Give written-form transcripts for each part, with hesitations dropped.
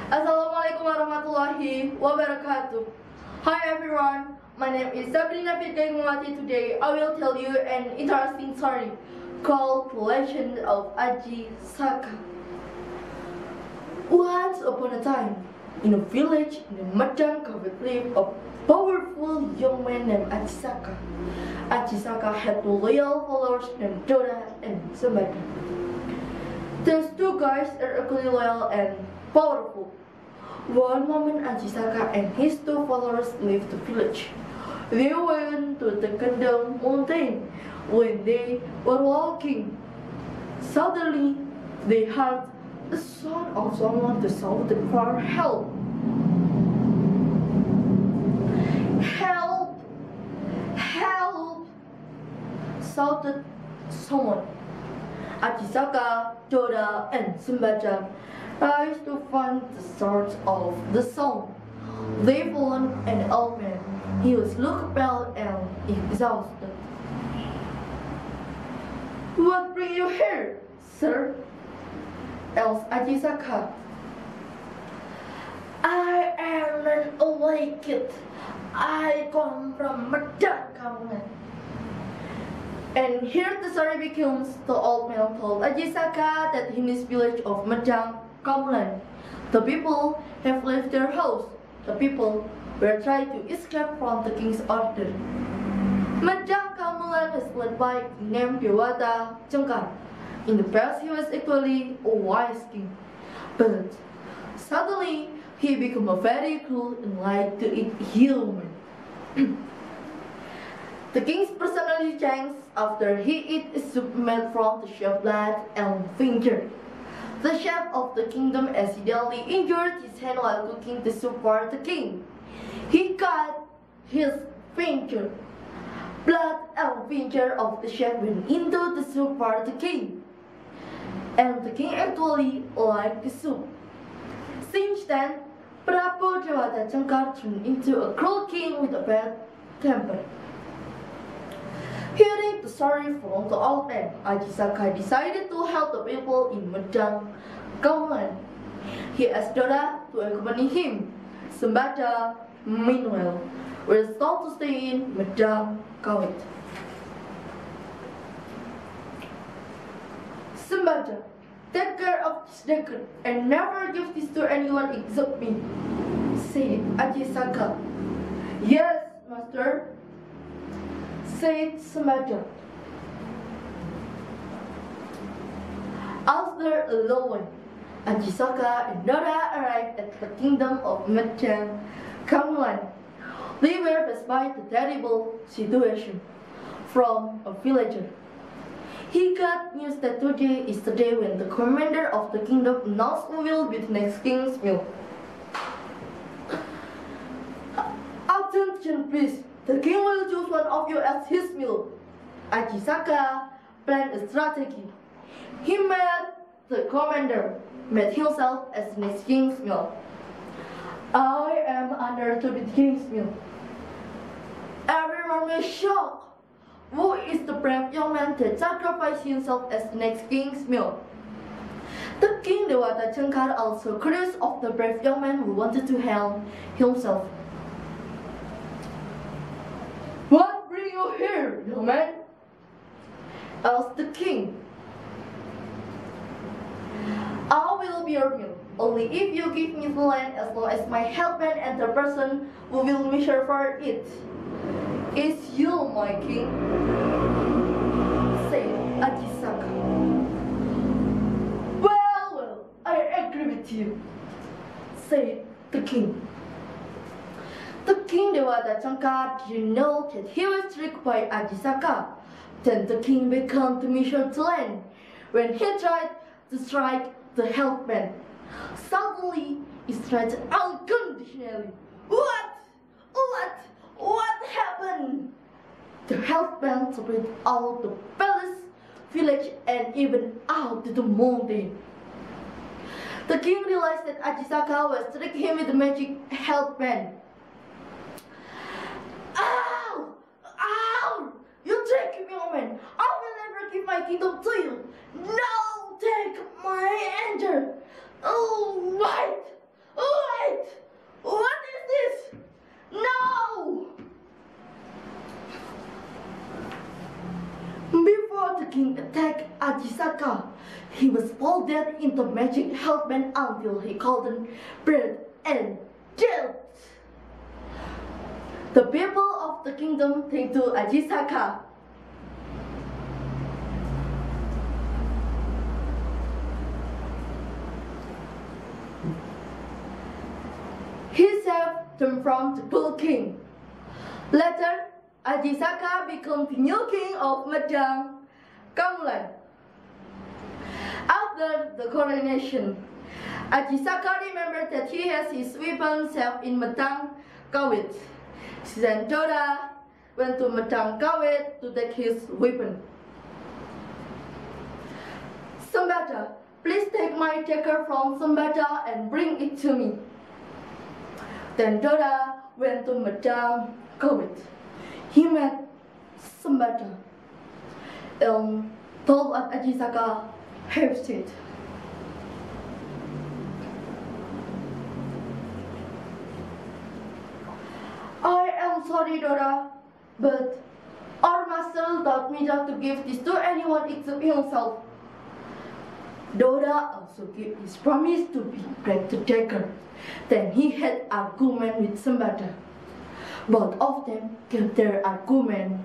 Assalamualaikum warahmatullahi wabarakatuh. Hi everyone, my name is Sabrina Fitkaimwati. Today I will tell you an interesting story called The Legend of Aji Saka. Once upon a time, in a village in the Madang Covered lived a powerful young man named Aji Saka. Aji Saka had two loyal followers named Dora and Sambada. Those two guys are equally loyal and powerful. One moment Aji Saka and his two followers left the village. They went to the Kendang mountain. When they were walking, suddenly they heard the sound of someone to shout for help. Help! Help! Shouted someone. Aji Saka, Dora, and Sambada tried to find the source of the sound. They found an old man. He was looked pale and exhausted. What brings you here, sir? asked Aji Saka. I am an old kid. I come from Madang Kamungan. And here the story begins. The old man told Aji Saka that in his village of Madang Kamungan, the people have left their house. The people were trying to escape from the king's order. Madang Kamungan was led by king named Dewata Cengkar. In the past, he was actually a wise king, but suddenly he became a very cruel and liked to eat human. The king's personality changed after he ate a soup made from the chef's blood and vinegar. The chef of the kingdom accidentally injured his hand while cooking the soup for the king. He cut his finger. Blood and vinegar of the chef went into the soup for the king. And the king actually liked the soup. Since then, Prabu Dewata Cengkar turned into a cruel king with a bad temper. Hearing the story from the old man, Aji Saka decided to help the people in Madang Kamungan. He asked Dora to accompany him. Sambada, meanwhile, was told to stay in Madang Kamungan. Sambada, take care of this dagger and never give this to anyone except me, said Aji Saka. Yes, master, said Sambada. After a long while, Aji Saka and Dora arrived at the kingdom of Madang Kamungan. They were faced by the terrible situation from a villager. He got news that today is the day when the commander of the kingdom announced who will be the next king's meal. Attention please, the king will choose one of you as his meal. Aji Saka planned a strategy. He made the commander made himself as the next king's meal. I am honored to be the king's meal. Everyone was shocked. Who is the brave young man that sacrificed himself as the next king's meal? The king Dewata Cengkar also curious of the brave young man who wanted to help himself. What brings you here, young man? asked the king. I will be your meal, only if you give me the land as long as my helpman and the person who will measure for it. Is you my king? said Aji Saka. Well, I agree with you, said the king. The king Dewata Cengkar didn't know that he was tricked by Aji Saka. Then the king began to measure the land. When he tried to strike the helpman, suddenly he struck unconditionally. What happened? The helpman spread out the palace, village, and even out to the mountain. The king realized that Aji Saka was tricking him with the magic helpman. Ow! Ow! You tricked me, woman! I will never give my kingdom to you! No! Take my anger! Oh, right! Ajisaka. He was folded into magic helmet until he couldn't breathe and dead. The people of the kingdom came to Ajisaka. He saved them from the cruel king. Later, Ajisaka became the new king of Medang, Kamulan. After the coronation, Ajisaka remembered that he has his weapon safe in Medang, Kawit. Then Doda went to Medang Kawit to take his weapon. Sambata, please take my dagger from Sambata and bring it to me. Then Doda went to Medang Kawit. He met Sambata and told what Ajisaka had said. I am sorry, Doda, but our master taught me not to give this to anyone except himself. Doda also gave his promise to break the dagger. Then he had argument with Sambata. Both of them gave their argument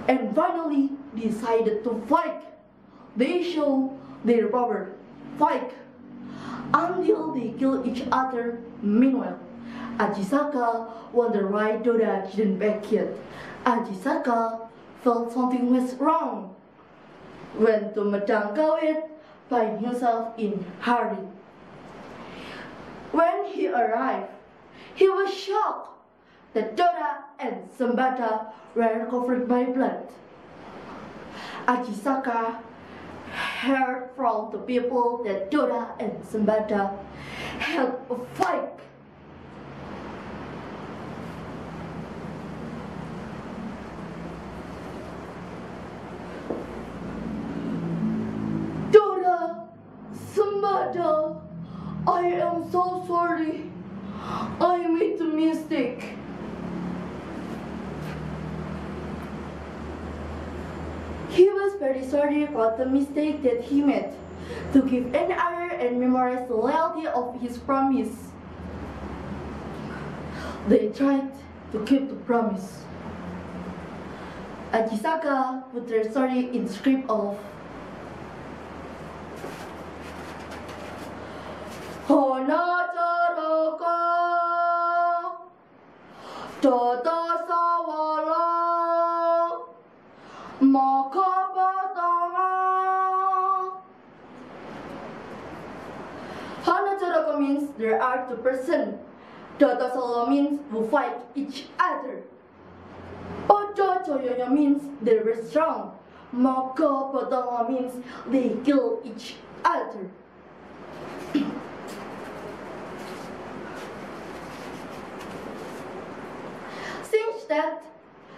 and finally decided to fight. They show their power, fight until they kill each other. Meanwhile, Ajisaka wondered why Doda didn't back yet. Ajisaka felt something was wrong. Went to Medang Kawit by himself in hurry. When he arrived, he was shocked that Doda and Sambata were covered by blood. Ajisaka heard from the people that Doda and Sambata had a fight. Doda, Sambata, I am so sorry. I made a mistake. He was very sorry about the mistake that he made, to give an honor and memorize the loyalty of his promise. They tried to keep the promise. Ajisaka put their story in script of Hona Taraka Tata Sawala Makapatama. Hana Taraka means there are two persons. Tata Sawala means who fight each other. Oto Choyoyo means they were strong. Makapatama means they kill each other. Since that,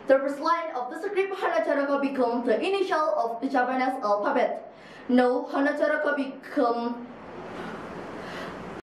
the first line of the script Hanacaraka becomes the initial of the Japanese alphabet. Now Hanacaraka become